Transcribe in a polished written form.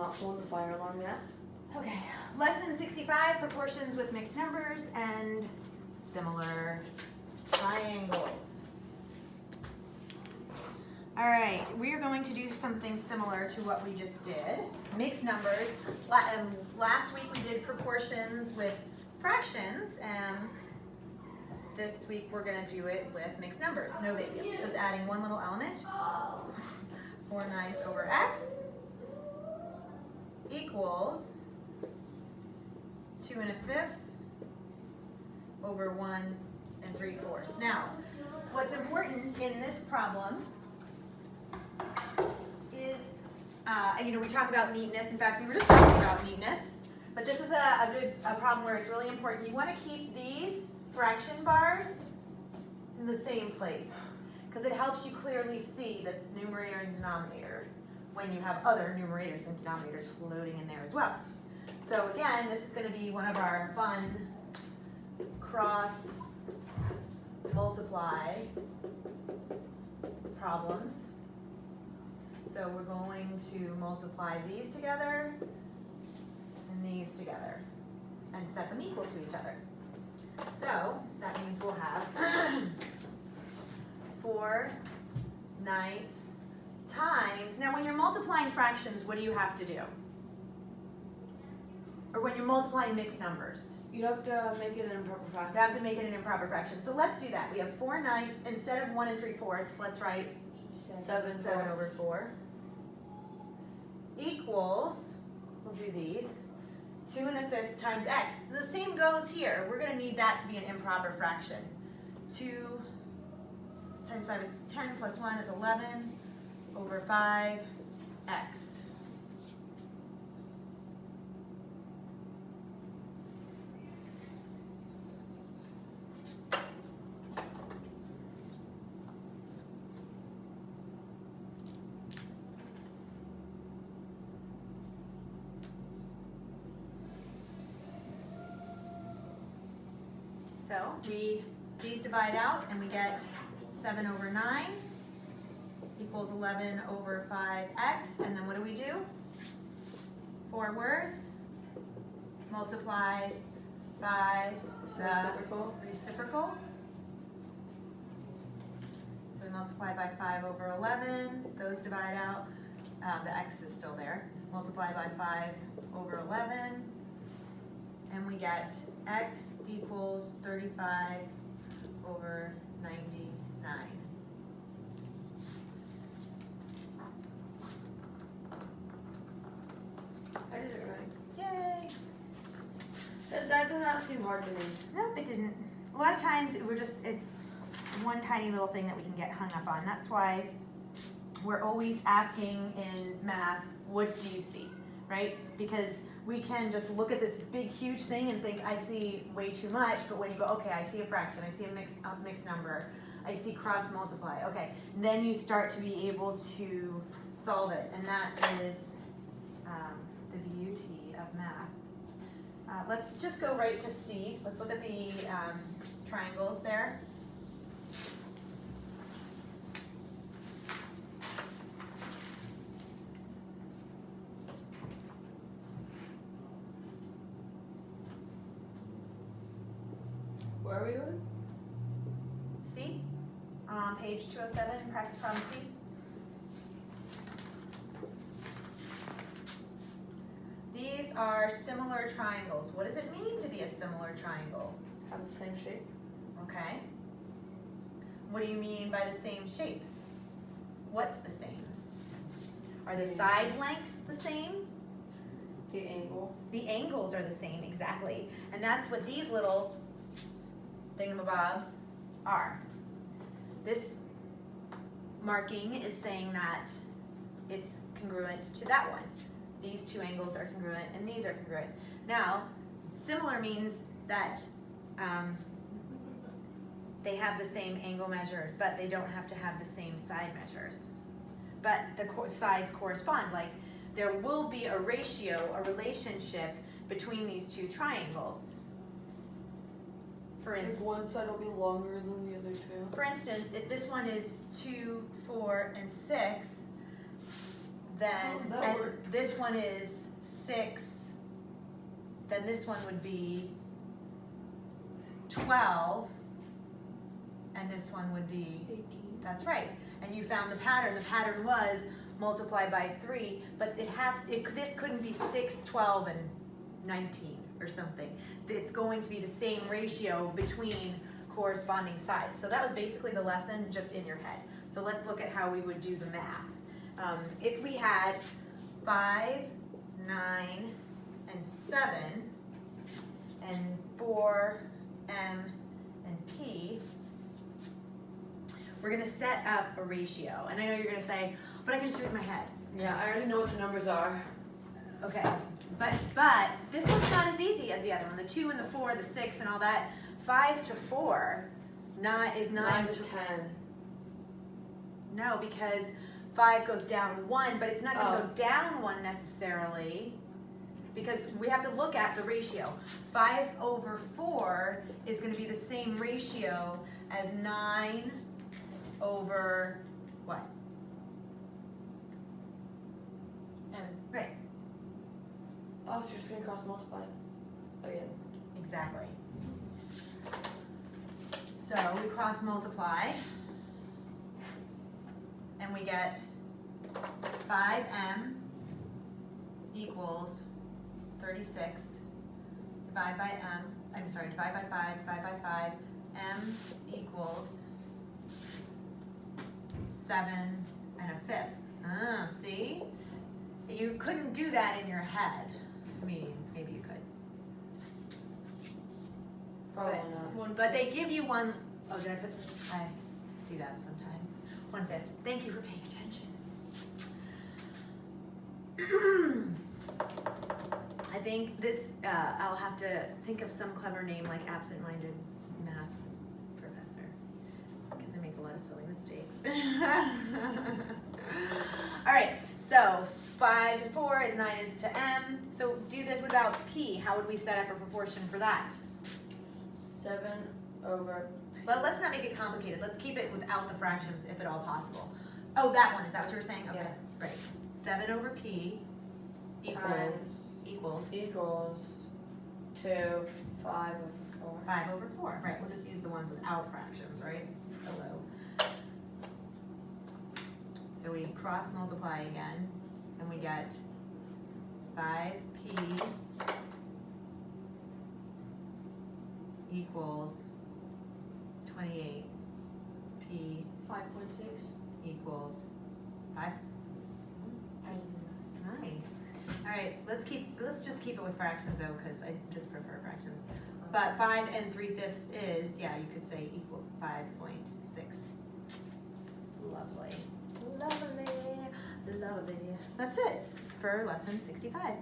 not pulling the fire alarm yet. Okay, lesson 65, proportions with mixed numbers and similar triangles. All right, we are going to do something similar to what we just did. Mixed numbers. Last week we did proportions with fractions, and this week we're going to do it with mixed numbers. No big deal. Just adding one little element. 4/9 over x equals 2 1/5 over 1 3/4. Now, what's important in this problem is, we talk about neatness. In fact, we were just talking about neatness. But this is a problem where it's really important. You want to keep these fraction bars in the same place, because it helps you clearly see the numerator and denominator when you have other numerators and denominators floating in there as well. So again, this is going to be one of our fun cross multiply problems. So we're going to multiply these together and these together and set them equal to each other. So that means we'll have 4/9 times, now when you're multiplying fractions, what do you have to do? Or when you're multiplying mixed numbers? You have to make it an improper fraction. You have to make it an improper fraction. So let's do that. We have 4/9, instead of 1 3/4, let's write 7 over 4 equals, we'll do these, 2 1/5 times x. The same goes here. We're going to need that to be an improper fraction. 2 times 5 is 10 plus 1 is 11 over 5x. So these divide out and we get 7 over 9 equals 11 over 5x. And then what do? 4 words multiplied by the reciprocal. So we multiply by 5 over 11. Those divide out. The x is still there. Multiply by 5 over 11. And we get x equals 35 over 99. I did it right. Yay! That does not seem hard to me. Nope, it didn't. A lot of times it's one tiny little thing that we can get hung up on. That's why we're always asking in math, what do you see, right? Because we can just look at this big, huge thing and think, I see way too much, but when you go, okay, I see a fraction, I see a mixed number, I see cross multiply, okay, then you start to be able to solve it, and that is the beauty of math. Let's just go right to C. Let's look at the triangles there. Where are we going? C, page 207, practice problem C. These are similar triangles. What does it mean to be a similar triangle? Have the same shape. Okay. What do you mean by the same shape? What's the same? Are the side lengths the same? The angle. The angles are the same, exactly. And that's what these little thingamabobs are. This marking is saying that it's congruent to that one. These two angles are congruent and these are congruent. Now, similar means that they have the same angle measure, but they don't have to have the same side measures. But the sides correspond. Like, there will be a ratio, a relationship between these two triangles. For If instance, one side will be longer than the other two. if this one is 2, 4, and 6, then, How would that and work? this one is 6, then this one would be 12, and this one would be, 18. that's right. And you found the pattern was multiply by 3, but this couldn't be 6, 12, and 19 or something. It's going to be the same ratio between corresponding sides. So that was basically the lesson just in your head. So let's look at how we would do the math. If we had 5, 9, and 7, and 4, M, and P, we're gonna set up a ratio. And I know you're gonna say, but I can just do it in my head. Yeah, I already know what the numbers are. Okay, but this one's not as easy as the other one. The 2 and the 4, the 6 and all that. 5 to 4 is 9 to 10. No, because 5 goes down 1, but it's not gonna Oh. go down 1 necessarily, because we have to look at the ratio. 5 over 4 is gonna be the same ratio as 9 over what? M. Right, Oh, so you're just gonna cross multiply again. exactly. So we cross multiply, and we get 5m equals 36. Divide by 5, divide by 5. M equals 7 and a fifth. Ah, see? You couldn't do that in your head. I mean, maybe you could. Probably But- not. But they give you one, oh, did I do that sometimes. 1/5. Thank you for paying attention. I think this, I'll have to think of some clever name like absent-minded math professor, because I make a lot of silly mistakes. All right, so 5 to 4 is 9 is to M. So do this without P. How would we set up a proportion for that? 7 over. Well, let's not make it complicated. Let's keep it without the fractions if at all possible. Oh, that one, is that what you were saying? Okay, Yeah. great. 7 over P Times equals equals to 5 over 4. 5 over 4. Right, we'll just use the ones without fractions, right? Hello. So we cross multiply again, and we get 5P equals 28P 5.6. equals 5. Nice. All right, let's just keep it with fractions though, because I just prefer fractions. But 5 3/5 is, yeah, you could say equal 5.6. Lovely. Lovely. Lovely. That's it for lesson 65.